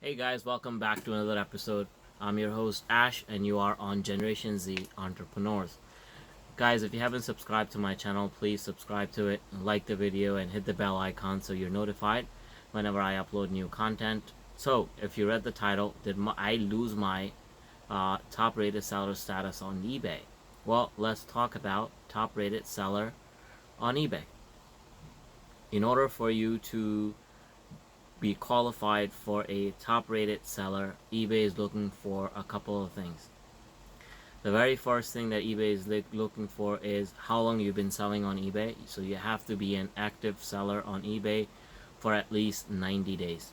Hey guys, welcome back to another episode. I'm your host Ash, and you are on Generation Z Entrepreneurs. Guys, if you haven't subscribed to my channel, please subscribe to it, like the video, and hit the bell icon so you're notified whenever I upload new content. So, if you read the title, did I lose my top rated seller status on eBay? Well, let's talk about top rated seller on eBay. In order for you to be qualified for a top rated seller, eBay is looking for a couple of things. The very first thing that eBay is looking for is how long you've been selling on eBay. So you have to be an active seller on eBay for at least 90 days.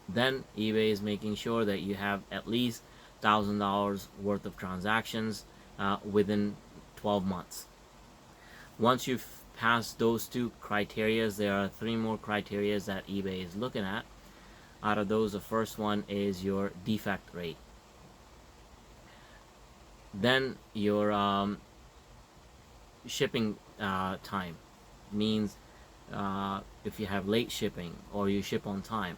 Then eBay is making sure that you have at least $1,000 worth of transactions within 12 months. Once you've passed those two criteria, there are three more criteria that eBay is looking at. Out of those, the first one is your defect rate. Then your shipping time means if you have late shipping or you ship on time.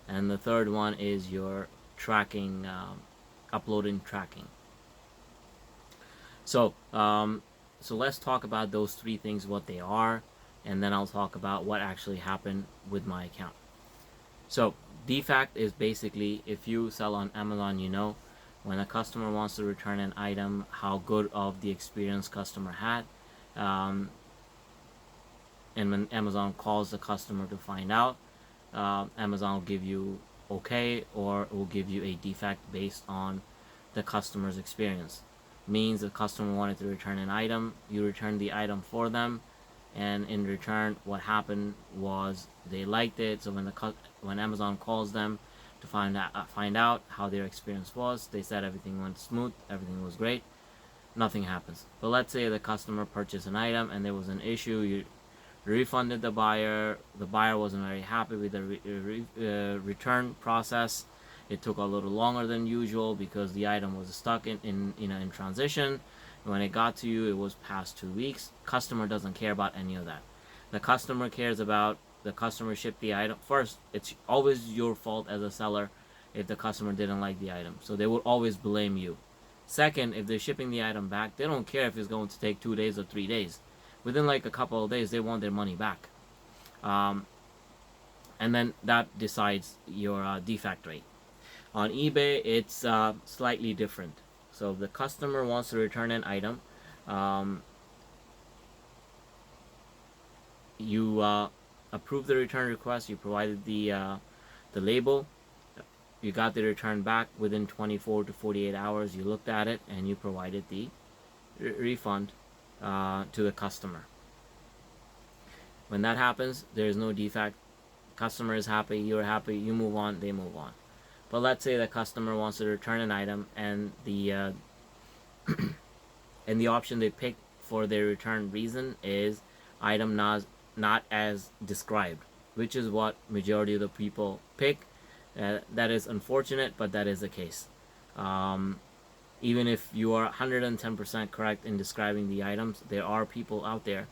And the third one is your tracking, uploading tracking. So let's talk about those three things, what they are, and then I'll talk about what actually happened with my account. So defect is basically, if you sell on Amazon, you know, when a customer wants to return an item, how good of the experience customer had. And when Amazon calls the customer to find out, Amazon will give you okay, or it will give you a defect based on the customer's experience. Means the customer wanted to return an item, you returned the item for them, and in return what happened was they liked it. So when Amazon calls them to find out how their experience was, they said everything went smooth, everything was great, nothing happens. But let's say the customer purchased an item and there was an issue, you refunded the buyer wasn't very happy with the return process. It took a little longer than usual because the item was stuck in transition. When it got to you, it was past 2 weeks. Customer doesn't care about any of that. The customer cares about the customer shipped the item. First, it's always your fault as a seller if the customer didn't like the item. So they will always blame you. Second, if they're shipping the item back, they don't care if it's going to take 2 days or 3 days. Within like a couple of days, they want their money back. And then that decides your defect rate. On eBay, it's slightly different. So if the customer wants to return an item, you approve the return request, you provided the label, you got the return back within 24 to 48 hours, you looked at it, and you provided the refund to the customer. When that happens, there is no defect. Customer is happy, you're happy, you move on, they move on. But let's say the customer wants to return an item, and the and the option they pick for their return reason is item not as described, which is what majority of the people pick. That is unfortunate, but that is the case. Even if you are 110% correct in describing the items, there are people out there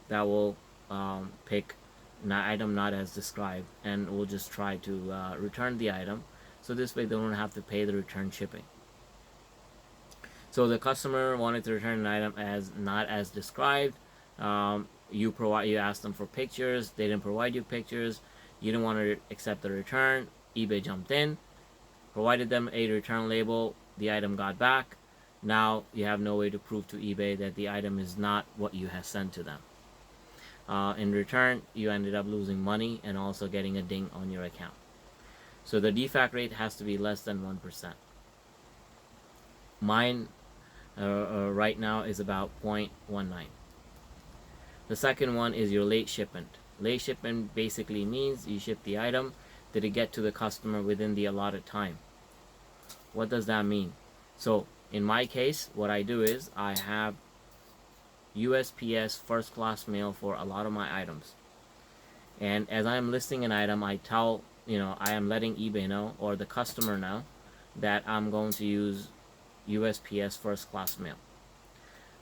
that will pick item not as described and will just try to return the item. So this way they don't have to pay the return shipping. So the customer wanted to return an item as not as described. You asked them for pictures. They didn't provide you pictures. You didn't want to accept the return. eBay jumped in, provided them a return label. The item got back. Now you have no way to prove to eBay that the item is not what you have sent to them. In return, you ended up losing money and also getting a ding on your account. So the defect rate has to be less than 1%. Mine right now is about 0.19. The second one is your late shipment. Late shipment basically means you ship the item, did it get to the customer within the allotted time? What does that mean? So in my case, what I do is I have USPS first class mail for a lot of my items. And as I am listing an item, I am letting eBay know, or the customer know, that I'm going to use USPS first class mail.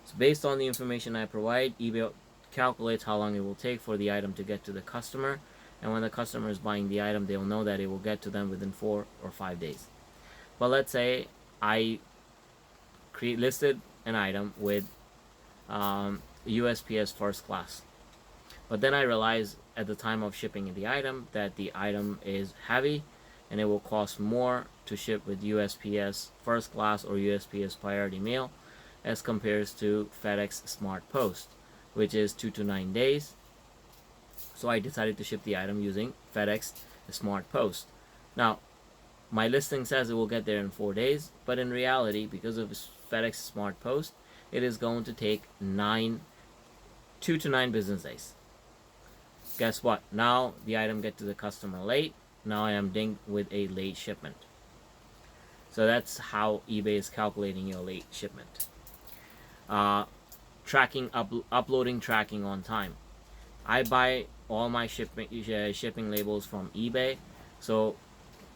So based on the information I provide, eBay calculates how long it will take for the item to get to the customer, and when the customer is buying the item, they will know that it will get to them within 4 or 5 days. But let's say I listed an item with USPS first class, but then I realized at the time of shipping the item that the item is heavy and it will cost more to ship with USPS first class or USPS priority mail as compared to FedEx Smart Post, which is 2 to 9 days. So I decided to ship the item using FedEx Smart Post. Now, my listing says it will get there in 4 days, but in reality, because of FedEx Smart Post, it is going to take 2 to 9 business days. Guess what? Now the item gets to the customer late. Now I am dinged with a late shipment. So that's how eBay is calculating your late shipment. Uploading tracking on time. I buy all my shipping labels from eBay, so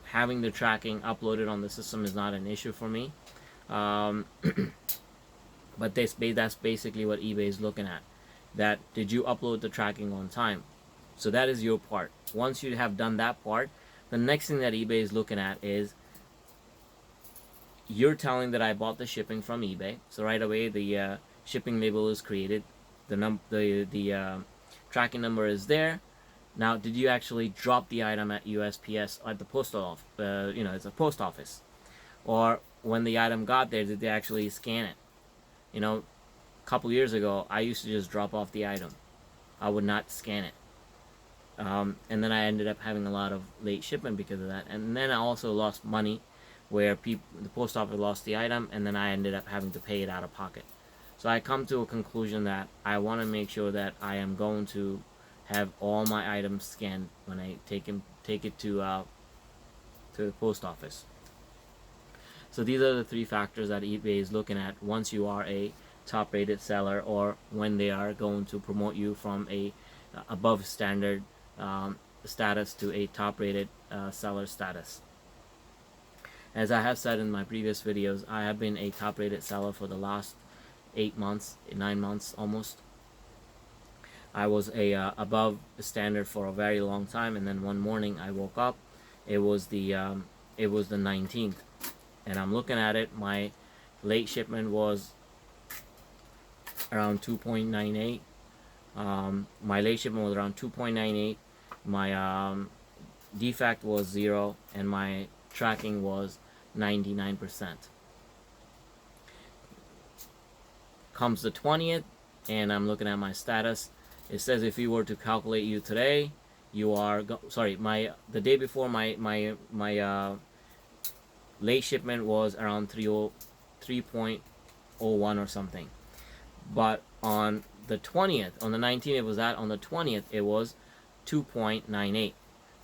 having the tracking uploaded on the system is not an issue for me. But that's basically what eBay is looking at. That did you upload the tracking on time? So that is your part. Once you have done that part, the next thing that eBay is looking at is you're telling that I bought the shipping from eBay. So right away the shipping label is created. The tracking number is there. Now, did you actually drop the item at USPS at the postal office? It's a post office, or when the item got there, did they actually scan it? A couple years ago, I used to just drop off the item. I would not scan it. And then I ended up having a lot of late shipment because of that. And then I also lost money where the post office lost the item, and then I ended up having to pay it out of pocket. So I come to a conclusion that I want to make sure that I am going to have all my items scanned when I take it to the post office. So these are the 3 factors that eBay is looking at once you are a top-rated seller, or when they are going to promote you from a above standard status to a top-rated seller status. As I have said in my previous videos, I have been a top-rated seller for the last 9 months almost. I was above standard for a very long time, and then one morning I woke up. It was the 19th, and I'm looking at it. My late shipment was around 2.98. My late shipment was around 2.98. My defect was 0, and my tracking was 99%. Comes the 20th, and I'm looking at my status. It says if you were to calculate you today, you are the day before my late shipment was around 3.01 or something. But on the 20th, on the 19th it was that, on the 20th it was 2.98.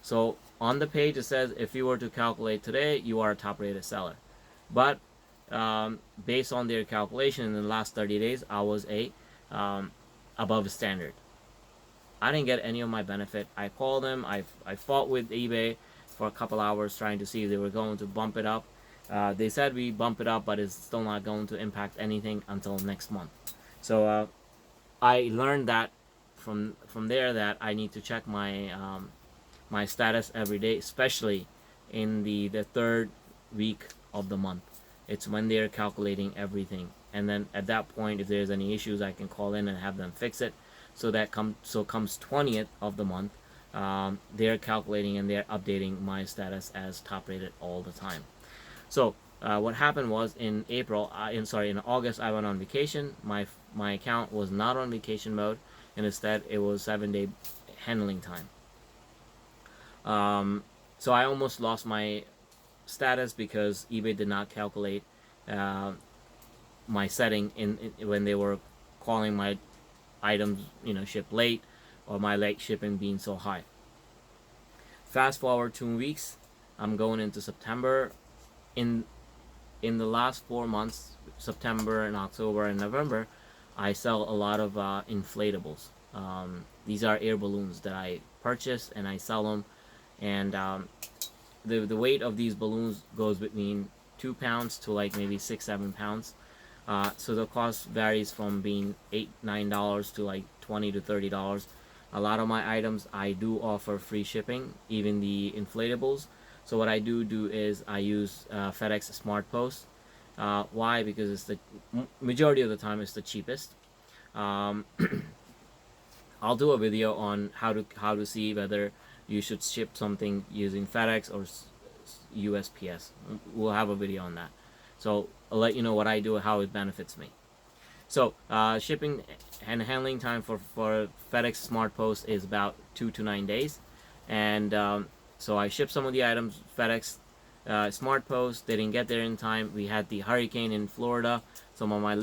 So on the page it says if you were to calculate today, you are a top rated seller. But based on their calculation in the last 30 days, I was above standard. I didn't get any of my benefit. I called them. I fought with eBay for a couple hours trying to see if they were going to bump it up. They said we bump it up, but it's still not going to impact anything until next month. So I learned that from there that I need to check my my status every day, especially in the 3rd week of the month. It's when they're calculating everything, and then at that point, if there's any issues, I can call in and have them fix it. So that comes 20th of the month, they're calculating and they're updating my status as top rated all the time. So what happened was in August, I went on vacation. My account was not on vacation mode, and instead it was 7-day handling time. So I almost lost my status because eBay did not calculate my setting when they were calling my items shipped late, or my late shipping being so high. Fast forward 2 weeks, I'm going into September. In the last 4 months, September and October and November, I sell a lot of inflatables. These are air balloons that I purchase and I sell them, and the weight of these balloons goes between 2 pounds to like maybe 6-7 pounds. So the cost varies from being $8-9 to like $20 to $30. A lot of my items I do offer free shipping, even the inflatables. So what I do is I use FedEx Smart Post. Why? Because it's the majority of the time it's the cheapest. Um, I'll do a video on how to see whether you should ship something using FedEx or USPS. We'll have a video on that. So I'll let you know what I do, how it benefits me. So shipping and handling time for FedEx Smart Post is about 2 to 9 days, and so I shipped some of the items. FedEx Smart Post, they didn't get there in time. We had the hurricane in Florida. Some of my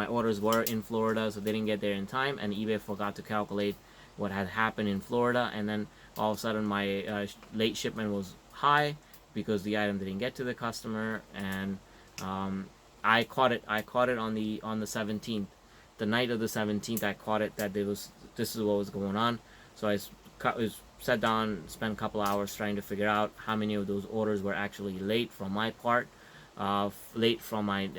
orders were in Florida, so they didn't get there in time, and eBay forgot to calculate what had happened in Florida, and then all of a sudden my late shipment was high because the item didn't get to the customer, and I caught it on the 17th, the night of the 17th. I caught it that this is what was going on. So I sat down, spent a couple hours trying to figure out how many of those orders were actually late from my part, late from my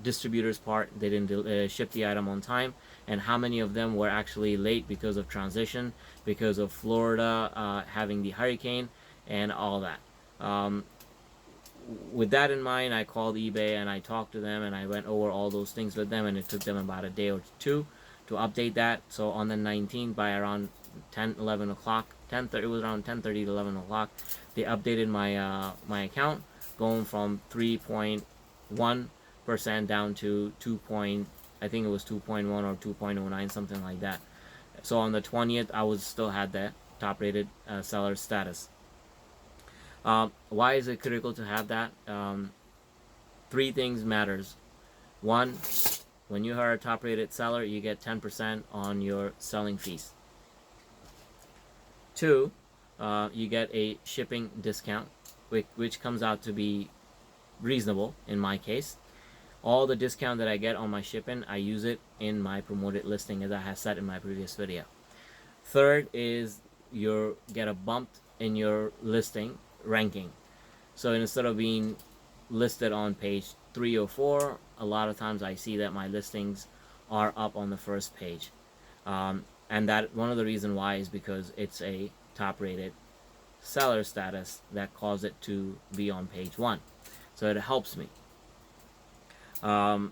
distributor's part. They didn't ship the item on time, and how many of them were actually late because of transition, because of Florida having the hurricane and all that. With that in mind, I called eBay and I talked to them and I went over all those things with them, and it took them about a day or two to update that. So on the 19th, by around 11 o'clock, it was around 10:30 to 11 o'clock, they updated my account, going from 3.1% down to I think it was 2.1 or 2.09, something like that. So on the 20th, I still had that top rated seller status. Why is it critical to have that? Three things matters. One, when you are a top rated seller, you get 10% on your selling fees. Two, you get a shipping discount, which comes out to be reasonable in my case. All the discount that I get on my shipping, I use it in my promoted listing, as I have said in my previous video. Third is you get a bump in your listing ranking. So instead of being listed on page 3 or 4, a lot of times I see that my listings are up on the first page, and that one of the reasons why is because it's a top rated seller status that caused it to be on page 1. So it helps me. And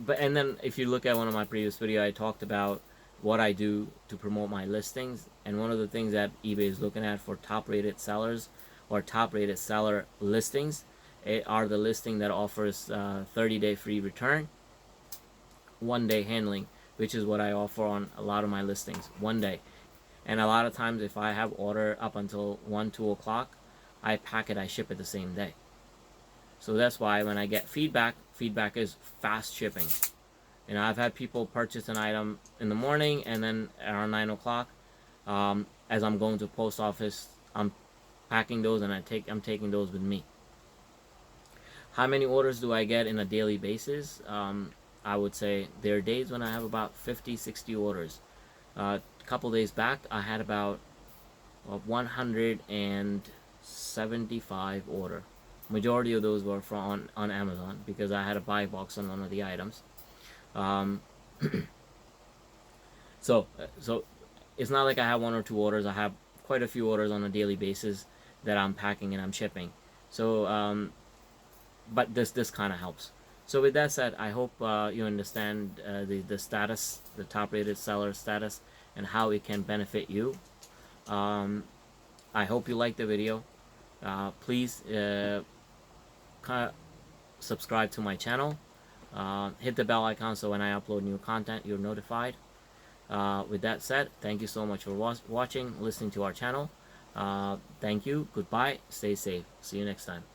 then if you look at one of my previous videos, I talked about what I do to promote my listings, and one of the things that eBay is looking at for top rated sellers or top rated seller listings are the listing that offers 30-day free return, 1-day handling, which is what I offer on a lot of my listings, 1 day. And a lot of times if I have order up until 1-2 o'clock, I pack it, I ship it the same day. So that's why when I get feedback is fast shipping. You know, I've had people purchase an item in the morning, and then around 9 o'clock, as I'm going to post office, I'm packing those and I'm taking those with me. How many orders do I get in a daily basis? I would say there are days when I have about 50-60 orders. A couple days back, I had about 175 order. Majority of those were on Amazon, because I had a buy box on one of the items. So it's not like I have 1 or 2 orders. I have quite a few orders on a daily basis that I'm packing and I'm shipping. So but this kind of helps. So with that said, I hope you understand the status, the top rated seller status, and how it can benefit you. I hope you liked the video. Please subscribe to my channel. Hit the bell icon so when I upload new content, you're notified. With that said, thank you so much for watching, listening to our channel. Thank you. Goodbye. Stay safe. See you next time.